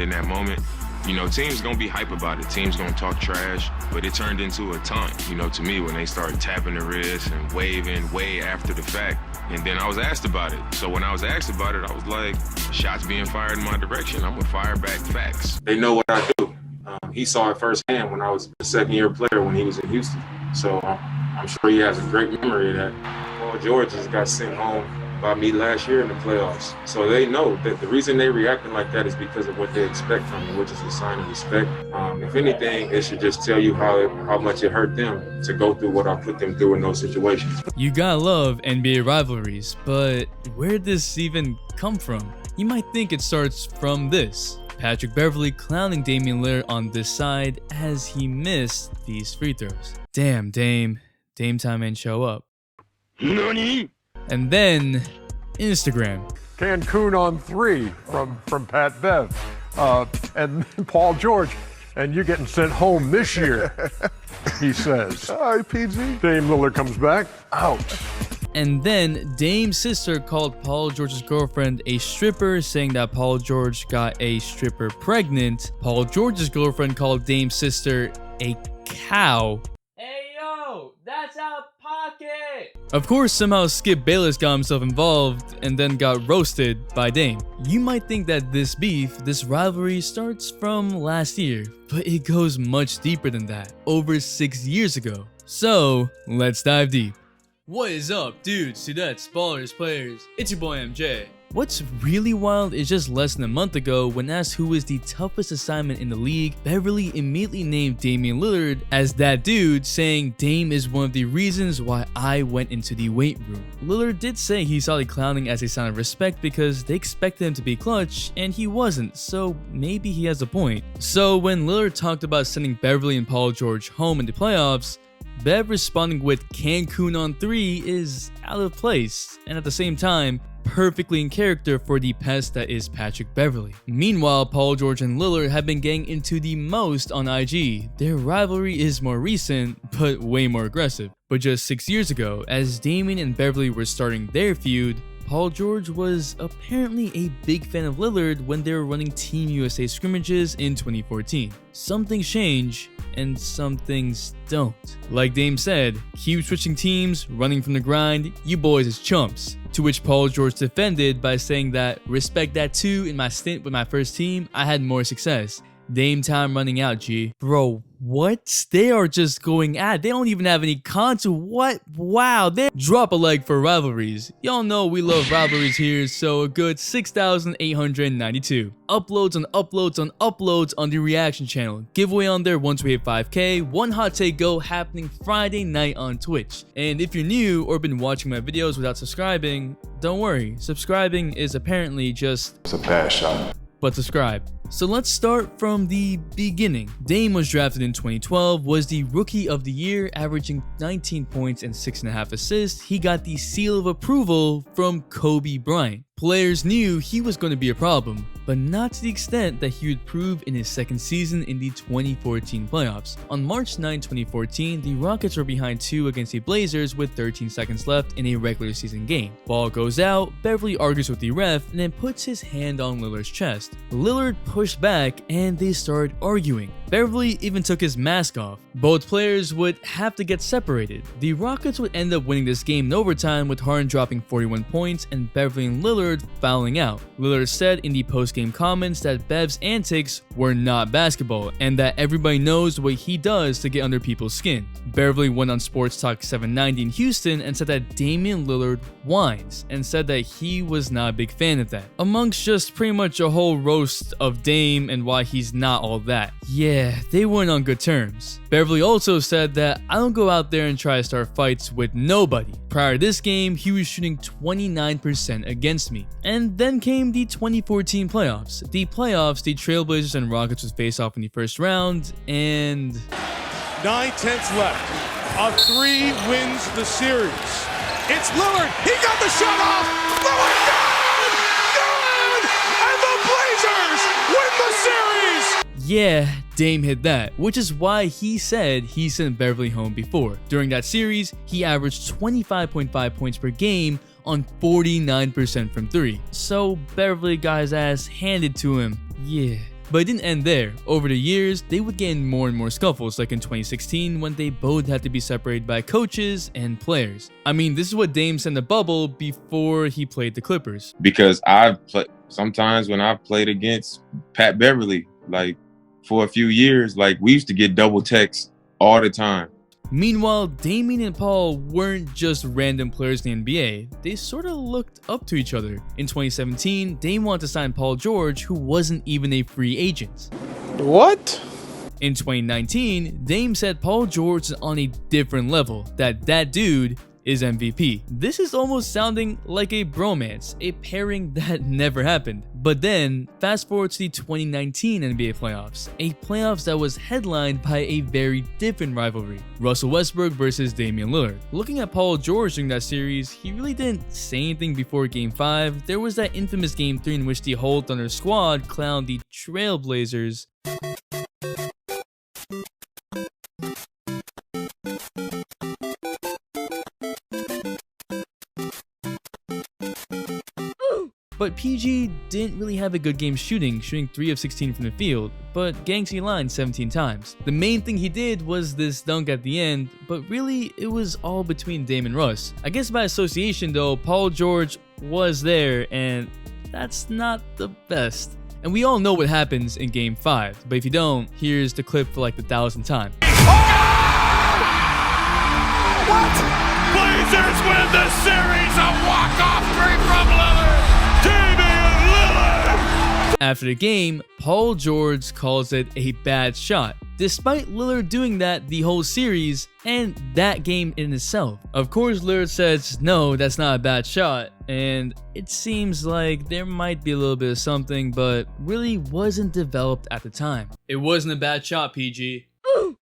in that moment, you know, teams gonna be hype about it. Teams gonna talk trash, but it turned into a taunt, you know, to me when they started tapping the wrist and waving way after the fact. And then I was asked about it. So when I was asked about it, I was like, shots being fired in my direction, I'm gonna fire back facts. They know what I do. He saw it firsthand when I was a second-year player when he was in Houston. So I'm sure he has a great memory of that. Paul George just got sent home by me last year in the playoffs. So they know that the reason they reacting like that is because of what they expect from me, which is a sign of respect. If anything, it should just tell you how much it hurt them to go through what I put them through in those situations. You gotta love NBA rivalries, but where did this even come from? You might think it starts from this. Patrick Beverley clowning Damian Lillard on this side as he missed these free throws. Damn, Dame time ain't show up. NANI? And then Instagram. Cancun on 3 from Pat Bev. And Paul George, and you're getting sent home this year, he says. All right, PG. Dame Lillard comes back, out. And then Dame's sister called Paul George's girlfriend a stripper, saying that Paul George got a stripper pregnant. Paul George's girlfriend called Dame's sister a cow. Hey yo, that's out of pocket! Of course, somehow Skip Bayless got himself involved and then got roasted by Dame. You might think that this beef, this rivalry starts from last year, but it goes much deeper than that, over 6 years ago. So, let's dive deep. What is up, dudes, dudettes, ballers, players? It's your boy MJ. What's really wild is just less than a month ago, when asked who is the toughest assignment in the league, Beverley immediately named Damian Lillard as that dude, saying Dame is one of the reasons why I went into the weight room. Lillard did say he saw the clowning as a sign of respect because they expected him to be clutch, and he wasn't, so maybe he has a point. So when Lillard talked about sending Beverley and Paul George home in the playoffs, Bev responding with Cancun on 3 is out of place, and at the same time, perfectly in character for the pest that is Patrick Beverley. Meanwhile, Paul George and Lillard have been getting into the most on IG. Their rivalry is more recent, but way more aggressive. But just 6 years ago, as Damian and Beverley were starting their feud, Paul George was apparently a big fan of Lillard when they were running Team USA scrimmages in 2014. Some things change, and some things don't. Like Dame said, keep switching teams, running from the grind, you boys is chumps. To which Paul George defended by saying that, respect that too, in my stint with my first team, I had more success. Dame time running out, G. Bro, what? They are just going at it. They don't even have any content. What? Wow, they drop a leg for rivalries. Y'all know we love rivalries here, so a good 6,892. Uploads on uploads on uploads on the reaction channel. Giveaway on there once we hit 5K. One hot take go happening Friday night on Twitch. And if you're new or been watching my videos without subscribing, don't worry. Subscribing is apparently just... It's a bad shot. But subscribe. So let's start from the beginning. Dame was drafted in 2012, was the Rookie of the Year, averaging 19 points and 6.5 assists. He got the seal of approval from Kobe Bryant. Players knew he was going to be a problem, but not to the extent that he would prove in his second season in the 2014 playoffs. On March 9, 2014, the Rockets were behind 2 against the Blazers with 13 seconds left in a regular season game. Ball goes out, Beverley argues with the ref, and then puts his hand on Lillard's chest. Lillard pushed back, and they started arguing. Beverley even took his mask off. Both players would have to get separated. The Rockets would end up winning this game in overtime, with Harden dropping 41 points and Beverley and Lillard fouling out. Lillard said in the post-game comments that Bev's antics were not basketball, and that everybody knows what he does to get under people's skin. Beverley went on Sports Talk 790 in Houston and said that Damian Lillard whines, and said that he was not a big fan of that, amongst just pretty much a whole roast of Dame and why he's not all that. Yeah, they weren't on good terms. Beverley also said that I don't go out there and try to start fights with nobody. Prior to this game, he was shooting 29% against me. And then came the 2014 playoffs. The Trailblazers and Rockets would face off in the first round, and 9/10 left. A 3 wins the series. It's Lillard. He got the shot off. Lillard, good! Good! And the Blazers win the series! Yeah, Dame hit that, which is why he said he sent Beverley home before. During that series, he averaged 25.5 points per game on 49% from 3. So Beverley got his ass handed to him. Yeah. But it didn't end there. Over the years, they would get in more and more scuffles, like in 2016 when they both had to be separated by coaches and players. I mean, this is what Dame said in the bubble before he played the Clippers. Because sometimes when I've played against Pat Beverley, like for a few years, like we used to get double texts all the time. Meanwhile, Damian and Paul weren't just random players in the NBA, they sort of looked up to each other. In 2017, Dame wanted to sign Paul George, who wasn't even a free agent. What? In 2019, Dame said Paul George is on a different level, that dude is MVP. This is almost sounding like a bromance, a pairing that never happened. But then, fast forward to the 2019 NBA playoffs, a playoffs that was headlined by a very different rivalry, Russell Westbrook versus Damian Lillard. Looking at Paul George during that series, he really didn't say anything before Game 5. There was that infamous Game 3 in which the whole Thunder squad clowned the Trailblazers. But PG didn't really have a good game shooting 3 of 16 from the field, but Gangsy lined 17 times. The main thing he did was this dunk at the end, but really it was all between Dame and Russ. I guess by association though, Paul George was there, and that's not the best. And we all know what happens in Game 5, but if you don't, here's the clip for like the 1,000th time. What? Blazers win the series, a walk-off three from Lillard. Damian Lillard. After the game, Paul George calls it a bad shot, despite Lillard doing that the whole series and that game in itself. Of course, Lillard says, no, that's not a bad shot, and it seems like there might be a little bit of something, but really wasn't developed at the time. It wasn't a bad shot, PG.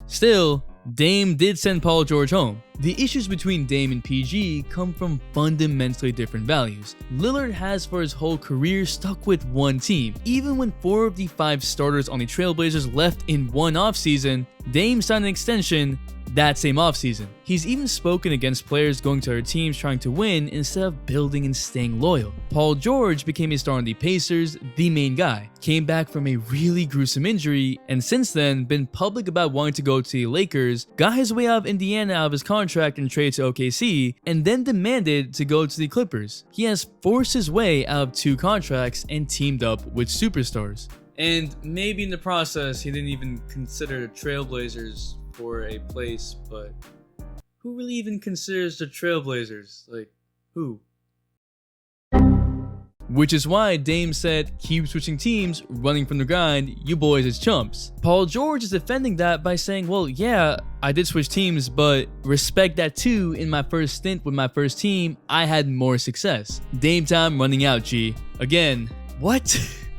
Still, Dame did send Paul George home. The issues between Dame and PG come from fundamentally different values. Lillard has for his whole career stuck with one team. Even when 4 of the 5 starters on the Trailblazers left in one offseason, Dame signed an extension that same offseason. He's even spoken against players going to other teams trying to win instead of building and staying loyal. Paul George became a star on the Pacers, the main guy, came back from a really gruesome injury, and since then been public about wanting to go to the Lakers, got his way out of Indiana out of his contract and traded to OKC, and then demanded to go to the Clippers. He has forced his way out of 2 contracts and teamed up with superstars. And maybe in the process, he didn't even consider the Trailblazers for a place, but who really even considers the Trailblazers? Like, who? Which is why Dame said, keep switching teams, running from the grind, you boys is chumps. Paul George is defending that by saying, well, yeah, I did switch teams, but respect that too, in my first stint with my first team, I had more success. Dame time running out, G. Again, what?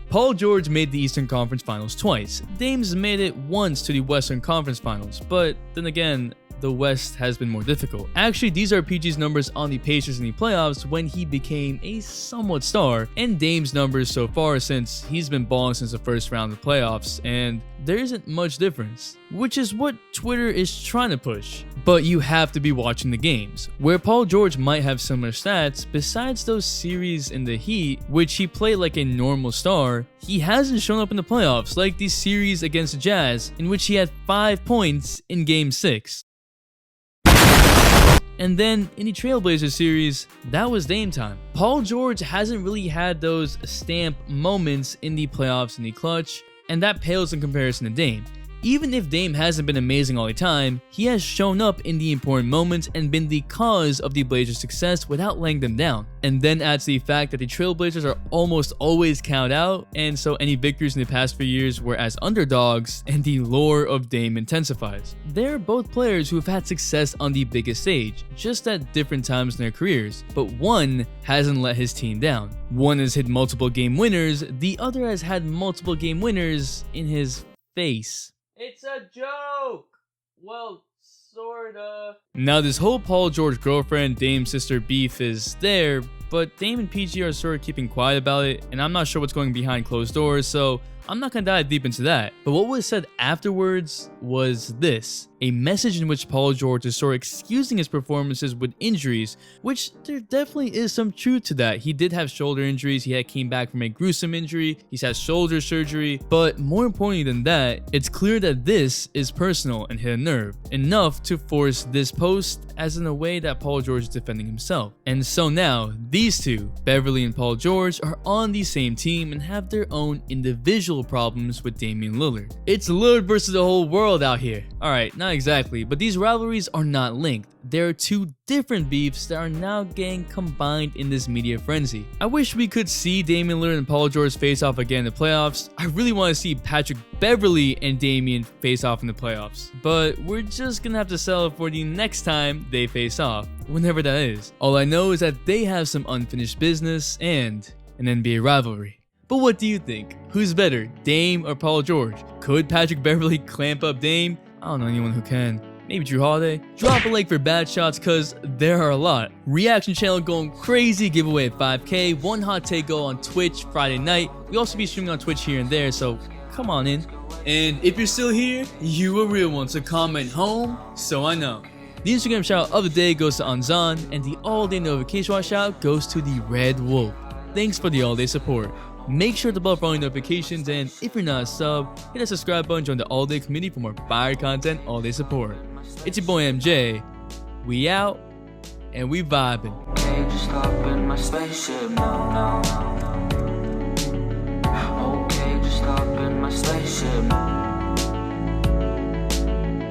Paul George made the Eastern Conference Finals twice. Dame's made it once to the Western Conference Finals, but then again, the West has been more difficult. Actually, these are PG's numbers on the Pacers in the playoffs when he became a somewhat star, and Dame's numbers so far since he's been balling since the first round of the playoffs, and there isn't much difference, which is what Twitter is trying to push. But you have to be watching the games. Where Paul George might have similar stats, besides those series in the Heat, which he played like a normal star, he hasn't shown up in the playoffs, like the series against the Jazz, in which he had 5 points in Game 6. And then in the Trailblazers series, that was Dame time. Paul George hasn't really had those stamp moments in the playoffs in the clutch, and that pales in comparison to Dame. Even if Dame hasn't been amazing all the time, he has shown up in the important moments and been the cause of the Blazers' success without laying them down. And then adds the fact that the Trailblazers are almost always counted out, and so any victories in the past few years were as underdogs, and the lore of Dame intensifies. They're both players who have had success on the biggest stage, just at different times in their careers, but one hasn't let his team down. One has hit multiple game winners, the other has had multiple game winners in his face. It's a joke! Well, sorta. Now this whole Paul George girlfriend, Dame sister beef is there, but Dame and PG are sort of keeping quiet about it, and I'm not sure what's going behind closed doors, so I'm not gonna dive deep into that. But what was said afterwards was this. A message in which Paul George is sort of excusing his performances with injuries, which there definitely is some truth to that. He did have shoulder injuries, he came back from a gruesome injury, he's had shoulder surgery, but more importantly than that, it's clear that this is personal and hit a nerve, enough to force this post as in a way that Paul George is defending himself. And so now, these two, Beverley and Paul George, are on the same team and have their own individual problems with Damian Lillard. It's Lillard versus the whole world out here. Alright, not exactly, but these rivalries are not linked. There are two different beefs that are now getting combined in this media frenzy. I wish we could see Damian Lillard and Paul George face off again in the playoffs. I really want to see Patrick Beverley and Damian face off in the playoffs. But we're just gonna have to settle for the next time they face off, whenever that is. All I know is that they have some unfinished business and an NBA rivalry. But what do you think? Who's better, Dame or Paul George? Could Patrick Beverley clamp up Dame? I don't know anyone who can. Maybe Drew Holiday? Drop a like for bad shots cause there are a lot. Reaction channel going crazy, giveaway at 5K, one hot take go on Twitch Friday night. We also be streaming on Twitch here and there, so come on in. And if you're still here, you a real one, so comment home so I know. The Instagram shout out of the day goes to Anzan, and the all-day notification watch shout out goes to the Red Wolf. Thanks for the all-day support. Make sure to bell for all notifications, and if you're not a sub, hit that subscribe button, join the all-day community for more fire content, all-day support. It's your boy MJ. We out, and we vibing. Okay, just hop in my spaceship now. Okay, just hop in my spaceship.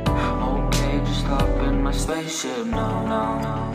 Okay, just hop in my spaceship now.